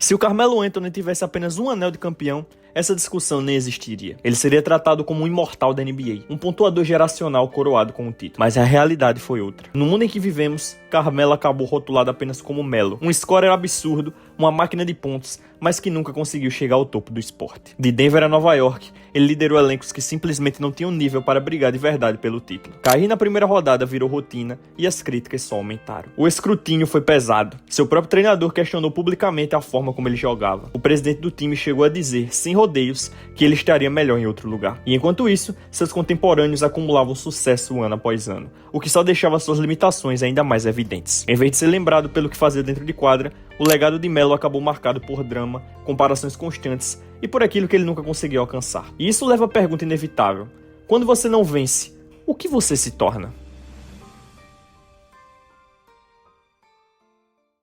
Se o Carmelo Anthony tivesse apenas um anel de campeão, essa discussão nem existiria. Ele seria tratado como um imortal da NBA, um pontuador geracional coroado com o título. Mas a realidade foi outra. No mundo em que vivemos, Carmelo acabou rotulado apenas como Melo, um scorer absurdo, uma máquina de pontos, mas que nunca conseguiu chegar ao topo do esporte. De Denver a Nova York, ele liderou elencos que simplesmente não tinham nível para brigar de verdade pelo título. Cair na primeira rodada virou rotina e as críticas só aumentaram. O escrutínio foi pesado. Seu próprio treinador questionou publicamente a forma como ele jogava. O presidente do time chegou a dizer, sem rodeios, que ele estaria melhor em outro lugar. E enquanto isso, seus contemporâneos acumulavam sucesso ano após ano, o que só deixava suas limitações ainda mais evidentes. Em vez de ser lembrado pelo que fazia dentro de quadra, o legado de Melo acabou marcado por drama, comparações constantes e por aquilo que ele nunca conseguiu alcançar. E isso leva à pergunta inevitável: quando você não vence, o que você se torna?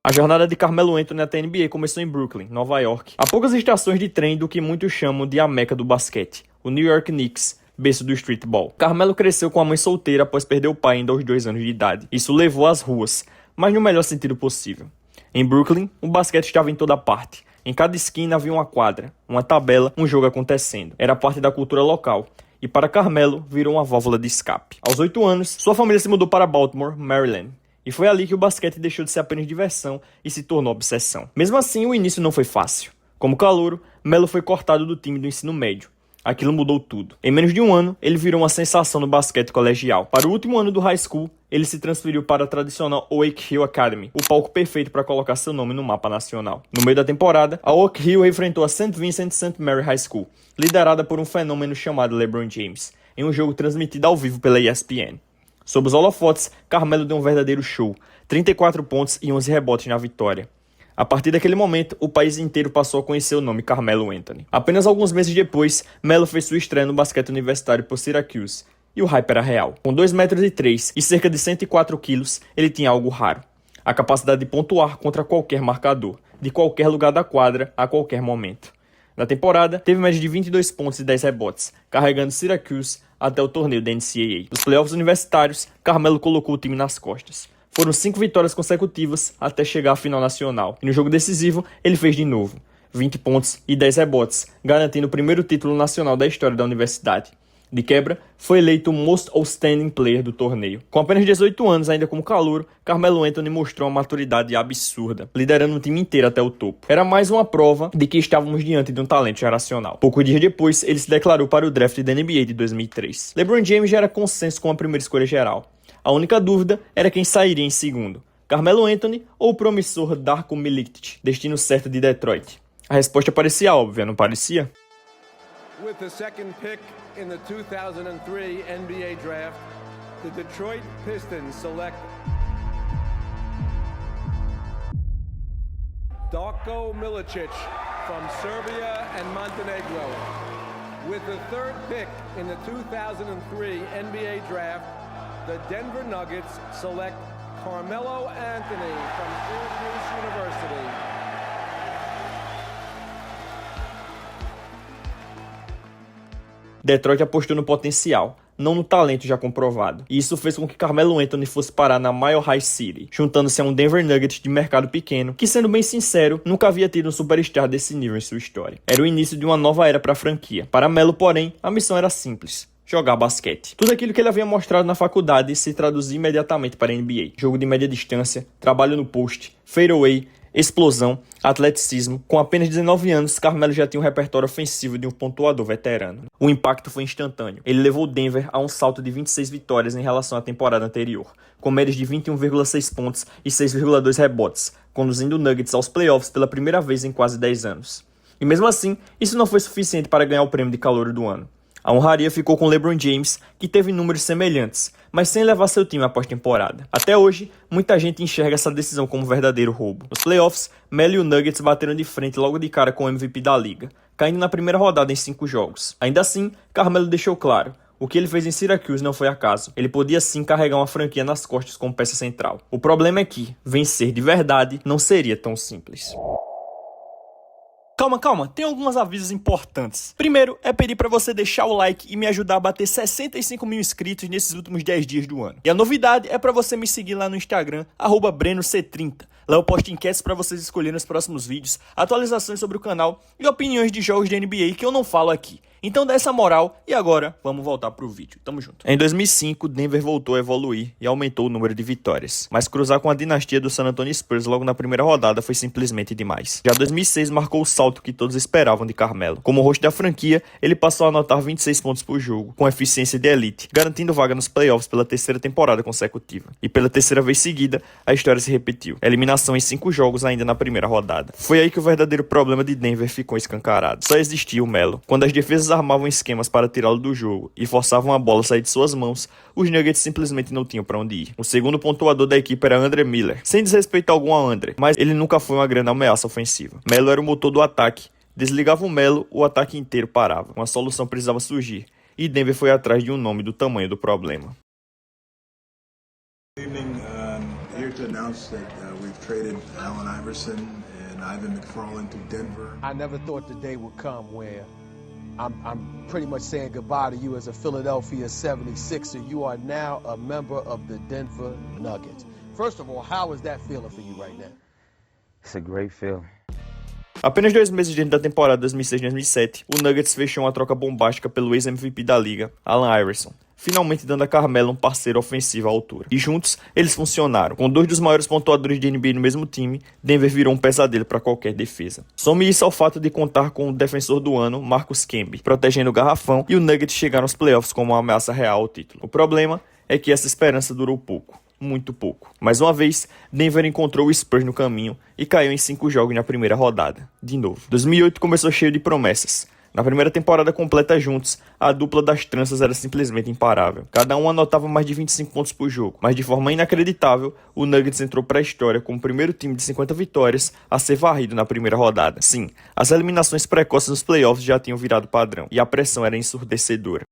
A jornada de Carmelo Anthony até a NBA começou em Brooklyn, Nova York, a poucas estações de trem do que muitos chamam de a Meca do basquete, o New York Knicks, berço do streetball. Carmelo cresceu com a mãe solteira após perder o pai ainda aos 2 anos de idade. Isso levou às ruas, mas no melhor sentido possível. Em Brooklyn, o basquete estava em toda parte. Em cada esquina havia uma quadra, uma tabela, um jogo acontecendo. Era parte da cultura local. E para Carmelo, virou uma válvula de escape. Aos 8 anos, sua família se mudou para Baltimore, Maryland. E foi ali que o basquete deixou de ser apenas diversão e se tornou obsessão. Mesmo assim, o início não foi fácil. Como calouro, Melo foi cortado do time do ensino médio. Aquilo mudou tudo. Em menos de um ano, ele virou uma sensação no basquete colegial. Para o último ano do high school, ele se transferiu para a tradicional Oak Hill Academy, o palco perfeito para colocar seu nome no mapa nacional. No meio da temporada, a Oak Hill enfrentou a St. Vincent St. Mary High School, liderada por um fenômeno chamado LeBron James, em um jogo transmitido ao vivo pela ESPN. Sob os holofotes, Carmelo deu um verdadeiro show, 34 pontos e 11 rebotes na vitória. A partir daquele momento, o país inteiro passou a conhecer o nome Carmelo Anthony. Apenas alguns meses depois, Melo fez sua estreia no basquete universitário por Syracuse, e o hype era real. Com 2,3 metros e cerca de 104 quilos, ele tinha algo raro: a capacidade de pontuar contra qualquer marcador, de qualquer lugar da quadra, a qualquer momento. Na temporada, teve média de 22 pontos e 10 rebotes, carregando Syracuse até o torneio da NCAA. Nos playoffs universitários, Carmelo colocou o time nas costas. Foram 5 vitórias consecutivas até chegar à final nacional. E no jogo decisivo, ele fez de novo 20 pontos e 10 rebotes, garantindo o primeiro título nacional da história da universidade. De quebra, foi eleito o Most Outstanding Player do torneio. Com apenas 18 anos, ainda como calouro, Carmelo Anthony mostrou uma maturidade absurda, liderando o time inteiro até o topo. Era mais uma prova de que estávamos diante de um talento geracional. Poucos dias depois, ele se declarou para o draft da NBA de 2003. LeBron James já era consenso com a primeira escolha geral. A única dúvida era quem sairia em segundo: Carmelo Anthony ou o promissor Darko Milicic, destino certo de Detroit. A resposta parecia óbvia, não parecia? With the second pick in the 2003 NBA draft, the Detroit Pistons select Darko Milicic from Serbia and Montenegro. With the third pick in the 2003 NBA draft, the Denver Nuggets select Carmelo Anthony from Syracuse University. Detroit apostou no potencial, não no talento já comprovado. E isso fez com que Carmelo Anthony fosse parar na Mile High City, juntando-se a um Denver Nuggets de mercado pequeno, que, sendo bem sincero, nunca havia tido um superstar desse nível em sua história. Era o início de uma nova era para a franquia. Para Melo, porém, a missão era simples: jogar basquete. Tudo aquilo que ele havia mostrado na faculdade se traduzia imediatamente para a NBA. Jogo de média distância, trabalho no post, fadeaway, explosão, atleticismo. Com apenas 19 anos, Carmelo já tinha um repertório ofensivo de um pontuador veterano. O impacto foi instantâneo. Ele levou o Denver a um salto de 26 vitórias em relação à temporada anterior, com médias de 21,6 pontos e 6,2 rebotes, conduzindo o Nuggets aos playoffs pela primeira vez em quase 10 anos. E mesmo assim, isso não foi suficiente para ganhar o prêmio de calouro do ano. A honraria ficou com LeBron James, que teve números semelhantes, mas sem levar seu time à pós-temporada. Até hoje, muita gente enxerga essa decisão como um verdadeiro roubo. Nos playoffs, Melo e o Nuggets bateram de frente logo de cara com o MVP da liga, caindo na primeira rodada em 5 jogos. Ainda assim, Carmelo deixou claro: o que ele fez em Syracuse não foi acaso. Ele podia sim carregar uma franquia nas costas como peça central. O problema é que vencer de verdade não seria tão simples. Calma, tem alguns avisos importantes. Primeiro, é pedir para você deixar o like e me ajudar a bater 65 mil inscritos nesses últimos 10 dias do ano. E a novidade é para você me seguir lá no Instagram, @BrenoC30. Lá eu posto enquetes para vocês escolherem nos próximos vídeos, atualizações sobre o canal e opiniões de jogos de NBA que eu não falo aqui. Então dá essa moral e agora vamos voltar pro vídeo. Tamo junto. Em 2005, Denver voltou a evoluir e aumentou o número de vitórias. Mas cruzar com a dinastia do San Antonio Spurs logo na primeira rodada foi simplesmente demais. Já 2006 marcou o salto que todos esperavam de Carmelo. Como host da franquia, ele passou a anotar 26 pontos por jogo, com eficiência de elite, garantindo vaga nos playoffs pela terceira temporada consecutiva. E pela terceira vez seguida, a história se repetiu. Eliminação em 5 jogos ainda na primeira rodada. Foi aí que o verdadeiro problema de Denver ficou escancarado. Só existia o Melo. Quando as defesas armavam esquemas para tirá-lo do jogo e forçavam a bola a sair de suas mãos, os Nuggets simplesmente não tinham para onde ir. O segundo pontuador da equipe era Andre Miller. Sem desrespeito algum a Andre, mas ele nunca foi uma grande ameaça ofensiva. Melo era o motor do ataque. Desligava o Melo, o ataque inteiro parava. Uma solução precisava surgir. E Denver foi atrás de um nome do tamanho do problema. Good evening. Here to announce that we've traded Allen Iverson and Ivan McFarland to Denver. I never thought the day would come where I'm pretty much saying goodbye to you as a Philadelphia 76er. You are now a member of the Denver Nuggets. First of all, how is that feeling for you right now? It's a great feeling. Apenas 2 meses dentro da temporada 2006-2007, o Nuggets fechou uma troca bombástica pelo ex-MVP da liga, Allen Iverson, finalmente dando a Carmelo um parceiro ofensivo à altura. E juntos, eles funcionaram. Com 2 dos maiores pontuadores de NBA no mesmo time, Denver virou um pesadelo para qualquer defesa. Some isso ao fato de contar com o defensor do ano, Marcus Camby, protegendo o garrafão, e o Nuggets chegaram aos playoffs como uma ameaça real ao título. O problema é que essa esperança durou pouco. Muito pouco. Mais uma vez, Denver encontrou o Spurs no caminho e caiu em 5 jogos na primeira rodada. De novo. 2008 começou cheio de promessas. Na primeira temporada completa juntos, a dupla das tranças era simplesmente imparável. Cada um anotava mais de 25 pontos por jogo, mas de forma inacreditável, o Nuggets entrou para a história como o primeiro time de 50 vitórias a ser varrido na primeira rodada. Sim, as eliminações precoces nos playoffs já tinham virado padrão, e a pressão era ensurdecedora.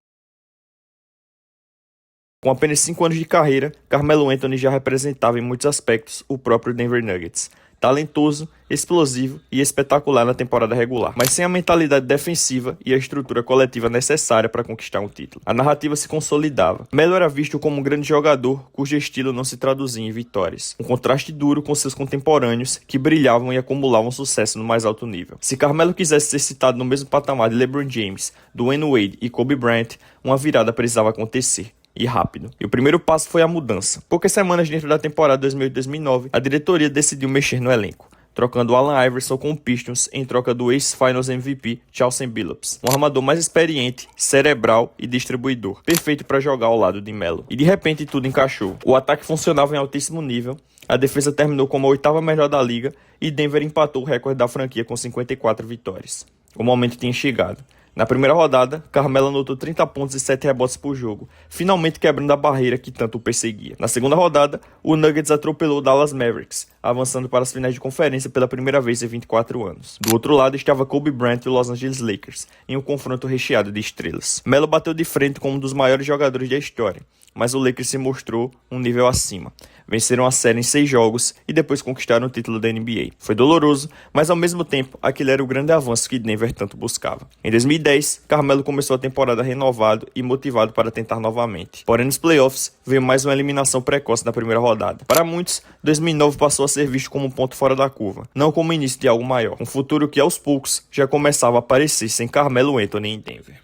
Com apenas 5 anos de carreira, Carmelo Anthony já representava em muitos aspectos o próprio Denver Nuggets. Talentoso, explosivo e espetacular na temporada regular, mas sem a mentalidade defensiva e a estrutura coletiva necessária para conquistar um título. A narrativa se consolidava. Melo era visto como um grande jogador cujo estilo não se traduzia em vitórias. Um contraste duro com seus contemporâneos que brilhavam e acumulavam sucesso no mais alto nível. Se Carmelo quisesse ser citado no mesmo patamar de LeBron James, Dwayne Wade e Kobe Bryant, uma virada precisava acontecer. E rápido. E o primeiro passo foi a mudança. Poucas semanas dentro da temporada 2008-2009, a diretoria decidiu mexer no elenco, trocando Allen Iverson com o Pistons em troca do ex-Finals MVP Chauncey Billups, um armador mais experiente, cerebral e distribuidor, perfeito para jogar ao lado de Melo. E de repente tudo encaixou. O ataque funcionava em altíssimo nível, a defesa terminou como a 8ª melhor da liga e Denver empatou o recorde da franquia com 54 vitórias. O momento tinha chegado. Na primeira rodada, Carmelo anotou 30 pontos e 7 rebotes por jogo, finalmente quebrando a barreira que tanto o perseguia. Na segunda rodada, o Nuggets atropelou o Dallas Mavericks, avançando para as finais de conferência pela primeira vez em 24 anos. Do outro lado estava Kobe Bryant e o Los Angeles Lakers, em um confronto recheado de estrelas. Melo bateu de frente com um dos maiores jogadores da história, mas o Lakers se mostrou um nível acima. Venceram a série em 6 jogos e depois conquistaram o título da NBA. Foi doloroso, mas ao mesmo tempo, aquele era o grande avanço que Denver tanto buscava. Em 2010, Carmelo começou a temporada renovado e motivado para tentar novamente. Porém, nos playoffs, veio mais uma eliminação precoce na primeira rodada. Para muitos, 2009 passou a ser visto como um ponto fora da curva, não como o início de algo maior. Um futuro que, aos poucos, já começava a aparecer sem Carmelo Anthony em Denver.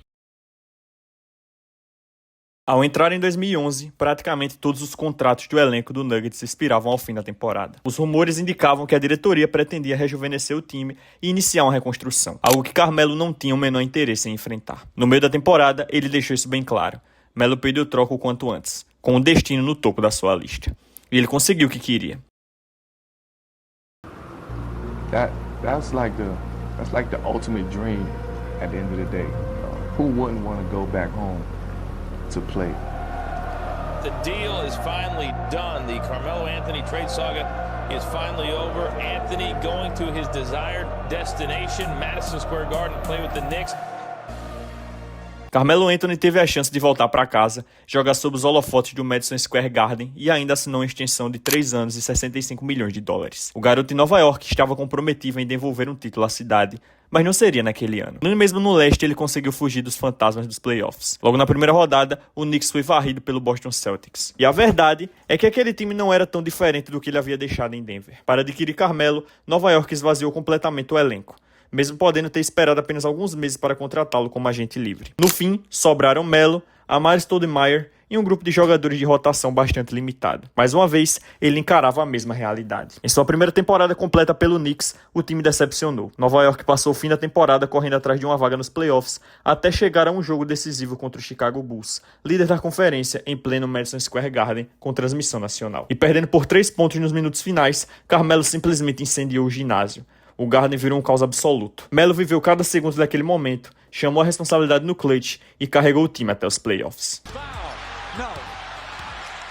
Ao entrar em 2011, praticamente todos os contratos do elenco do Nuggets expiravam ao fim da temporada. Os rumores indicavam que a diretoria pretendia rejuvenescer o time e iniciar uma reconstrução, algo que Carmelo não tinha o menor interesse em enfrentar. No meio da temporada, ele deixou isso bem claro. Melo pediu troca o quanto antes, com o destino no topo da sua lista. E ele conseguiu o que queria. That's like the ultimate dream at the end of the day. Who wouldn't want to go back home to play? The deal is finally done. The Carmelo Anthony trade saga is finally over. Anthony going to his desired destination, Madison Square Garden, to play with the Knicks. Carmelo Anthony teve a chance de voltar para casa, jogar sob os holofotes do Madison Square Garden e ainda assinou uma extensão de 3 anos e 65 milhões de dólares. O garoto de Nova York estava comprometido em devolver um título à cidade, mas não seria naquele ano. Nem mesmo no leste ele conseguiu fugir dos fantasmas dos playoffs. Logo na primeira rodada, o Knicks foi varrido pelo Boston Celtics. E a verdade é que aquele time não era tão diferente do que ele havia deixado em Denver. Para adquirir Carmelo, Nova York esvaziou completamente o elenco, mesmo podendo ter esperado apenas alguns meses para contratá-lo como agente livre. No fim, sobraram Melo, Amar'e Stoudemire e um grupo de jogadores de rotação bastante limitado. Mais uma vez, ele encarava a mesma realidade. Em sua primeira temporada completa pelo Knicks, o time decepcionou. Nova York passou o fim da temporada correndo atrás de uma vaga nos playoffs, até chegar a um jogo decisivo contra o Chicago Bulls, líder da conferência, em pleno Madison Square Garden, com transmissão nacional. E perdendo por 3 pontos nos minutos finais, Carmelo simplesmente incendiou o ginásio. O Garden virou um caos absoluto. Melo viveu cada segundo daquele momento, chamou a responsabilidade no clutch e carregou o time até os playoffs. No.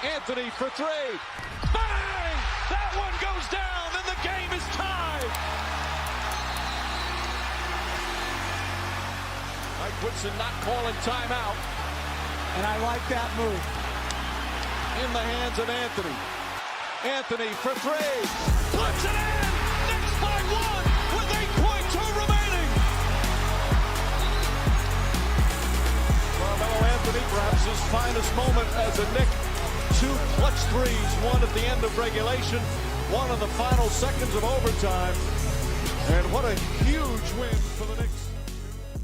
Anthony for three. Bang! That one goes down and the game is tied. Mike Woodson not calling timeout. And I like that move. In the hands of Anthony. Anthony for three. Puts it in. Knicks by one with 8.2 remaining. Carmelo Anthony, perhaps his finest moment as a Knick. 2 clutch threes, one at the end of regulation, one in the final seconds of overtime. And what a huge win for the Knicks.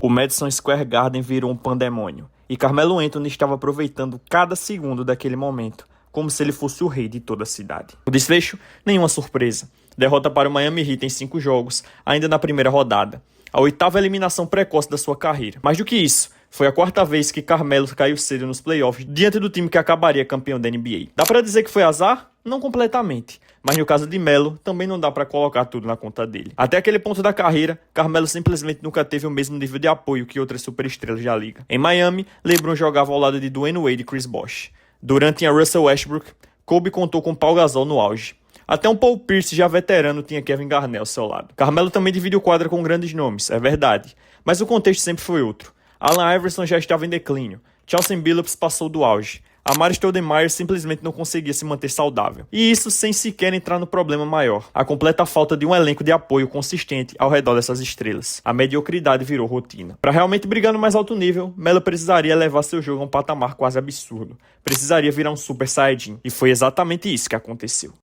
O Madison Square Garden virou um pandemônio, e Carmelo Anthony estava aproveitando cada segundo daquele momento, como se ele fosse o rei de toda a cidade. O desfecho? Nenhuma surpresa. Derrota para o Miami Heat em 5 jogos, ainda na primeira rodada. A 8ª eliminação precoce da sua carreira. Mais do que isso, foi a 4ª vez que Carmelo caiu cedo nos playoffs, diante do time que acabaria campeão da NBA. Dá pra dizer que foi azar? Não completamente. Mas no caso de Melo, também não dá pra colocar tudo na conta dele. Até aquele ponto da carreira, Carmelo simplesmente nunca teve o mesmo nível de apoio que outras superestrelas da liga. Em Miami, LeBron jogava ao lado de Dwayne Wade e Chris Bosh. Durant tinha Russell Westbrook, Kobe contou com Paul Gasol no auge. Até um Paul Pierce já veterano tinha Kevin Garnett ao seu lado. Carmelo também dividiu quadra com grandes nomes, é verdade. Mas o contexto sempre foi outro. Allen Iverson já estava em declínio. Chauncey Billups passou do auge. Amar'e Stoudemire simplesmente não conseguia se manter saudável. E isso sem sequer entrar no problema maior, a completa falta de um elenco de apoio consistente ao redor dessas estrelas. A mediocridade virou rotina. Para realmente brigar no mais alto nível, Melo precisaria levar seu jogo a um patamar quase absurdo. Precisaria virar um Super Saiyajin. E foi exatamente isso que aconteceu.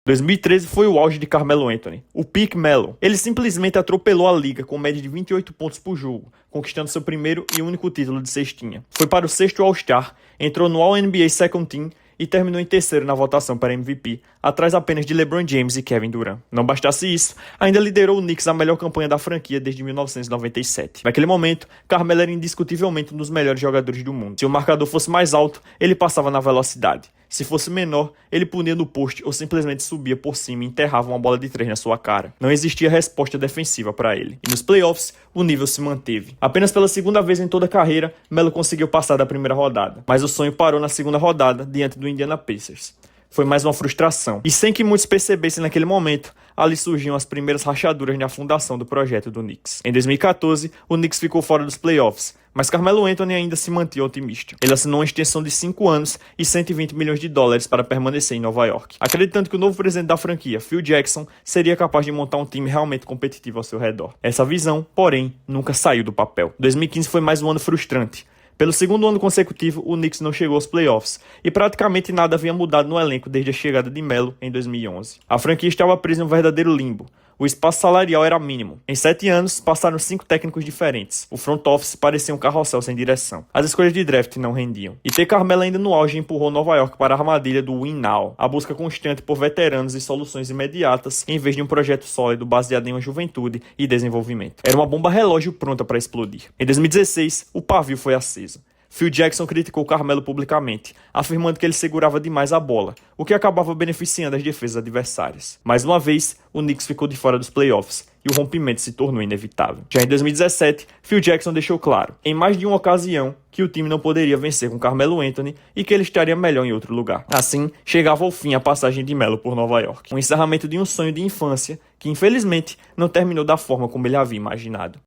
2013 foi o auge de Carmelo Anthony, o Peak Melo. Ele simplesmente atropelou a liga com média de 28 pontos por jogo, conquistando seu primeiro e único título de cestinha. Foi para o 6º All-Star, entrou no All-NBA Second Team e terminou em terceiro na votação para MVP, atrás apenas de LeBron James e Kevin Durant. Não bastasse isso, ainda liderou o Knicks a melhor campanha da franquia desde 1997. Naquele momento, Carmelo era indiscutivelmente um dos melhores jogadores do mundo. Se o marcador fosse mais alto, ele passava na velocidade. Se fosse menor, ele punia no poste ou simplesmente subia por cima e enterrava uma bola de 3 na sua cara. Não existia resposta defensiva para ele. E nos playoffs, o nível se manteve. Apenas pela segunda vez em toda a carreira, Melo conseguiu passar da primeira rodada. Mas o sonho parou na segunda rodada, diante do Indiana Pacers. Foi mais uma frustração. E sem que muitos percebessem naquele momento, ali surgiam as primeiras rachaduras na fundação do projeto do Knicks. Em 2014, o Knicks ficou fora dos playoffs, mas Carmelo Anthony ainda se mantinha otimista. Ele assinou uma extensão de 5 anos e 120 milhões de dólares para permanecer em Nova York, acreditando que o novo presidente da franquia, Phil Jackson, seria capaz de montar um time realmente competitivo ao seu redor. Essa visão, porém, nunca saiu do papel. 2015 foi mais um ano frustrante. Pelo segundo ano consecutivo, o Knicks não chegou aos playoffs, e praticamente nada havia mudado no elenco desde a chegada de Melo em 2011. A franquia estava presa em um verdadeiro limbo. O espaço salarial era mínimo. Em 7 anos, passaram 5 técnicos diferentes. O front office parecia um carrossel sem direção. As escolhas de draft não rendiam. E ter Carmelo ainda no auge empurrou Nova York para a armadilha do win now, a busca constante por veteranos e soluções imediatas, em vez de um projeto sólido baseado em uma juventude e desenvolvimento. Era uma bomba relógio pronta para explodir. Em 2016, o pavio foi aceso. Phil Jackson criticou Carmelo publicamente, afirmando que ele segurava demais a bola, o que acabava beneficiando as defesas adversárias. Mais uma vez, o Knicks ficou de fora dos playoffs, e o rompimento se tornou inevitável. Já em 2017, Phil Jackson deixou claro, em mais de uma ocasião, que o time não poderia vencer com Carmelo Anthony e que ele estaria melhor em outro lugar. Assim, chegava ao fim a passagem de Melo por Nova York, um encerramento de um sonho de infância que, infelizmente, não terminou da forma como ele havia imaginado.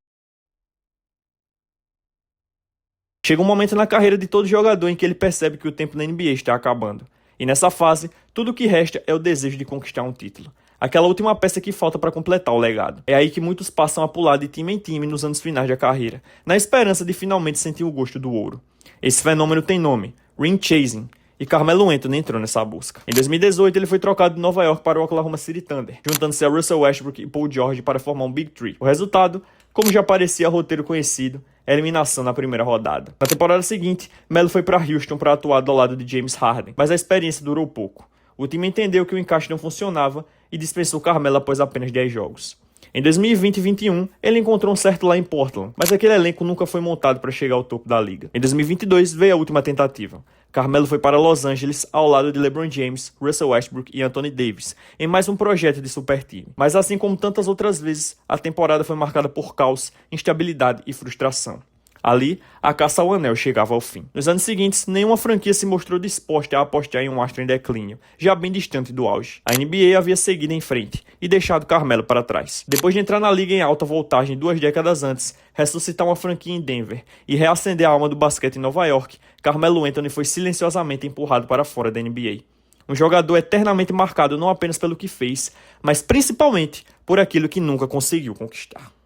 Chega um momento na carreira de todo jogador em que ele percebe que o tempo na NBA está acabando. E nessa fase, tudo o que resta é o desejo de conquistar um título. aquela última peça que falta para completar o legado. É aí que muitos passam a pular de time em time nos anos finais da carreira, na esperança de finalmente sentir o gosto do ouro. Esse fenômeno tem nome, ring chasing, e Carmelo Anthony entrou nessa busca. Em 2018, ele foi trocado de Nova York para o Oklahoma City Thunder, juntando-se a Russell Westbrook e Paul George para formar um Big Three. O resultado, como já parecia roteiro conhecido, é a eliminação na primeira rodada. Na temporada seguinte, Melo foi para Houston para atuar do lado de James Harden, mas a experiência durou pouco. O time entendeu que o encaixe não funcionava e dispensou Carmelo após apenas 10 jogos. Em 2020 e 2021, ele encontrou um certo lá em Portland, mas aquele elenco nunca foi montado para chegar ao topo da liga. Em 2022, veio a última tentativa. Carmelo foi para Los Angeles ao lado de LeBron James, Russell Westbrook e Anthony Davis, em mais um projeto de super time. Mas assim como tantas outras vezes, a temporada foi marcada por caos, instabilidade e frustração. Ali, a caça ao anel chegava ao fim. Nos anos seguintes, nenhuma franquia se mostrou disposta a apostar em um astro em declínio, já bem distante do auge. A NBA havia seguido em frente e deixado Carmelo para trás. Depois de entrar na liga em alta voltagem 2 décadas antes, ressuscitar uma franquia em Denver e reacender a alma do basquete em Nova York, Carmelo Anthony foi silenciosamente empurrado para fora da NBA. Um jogador eternamente marcado não apenas pelo que fez, mas principalmente por aquilo que nunca conseguiu conquistar.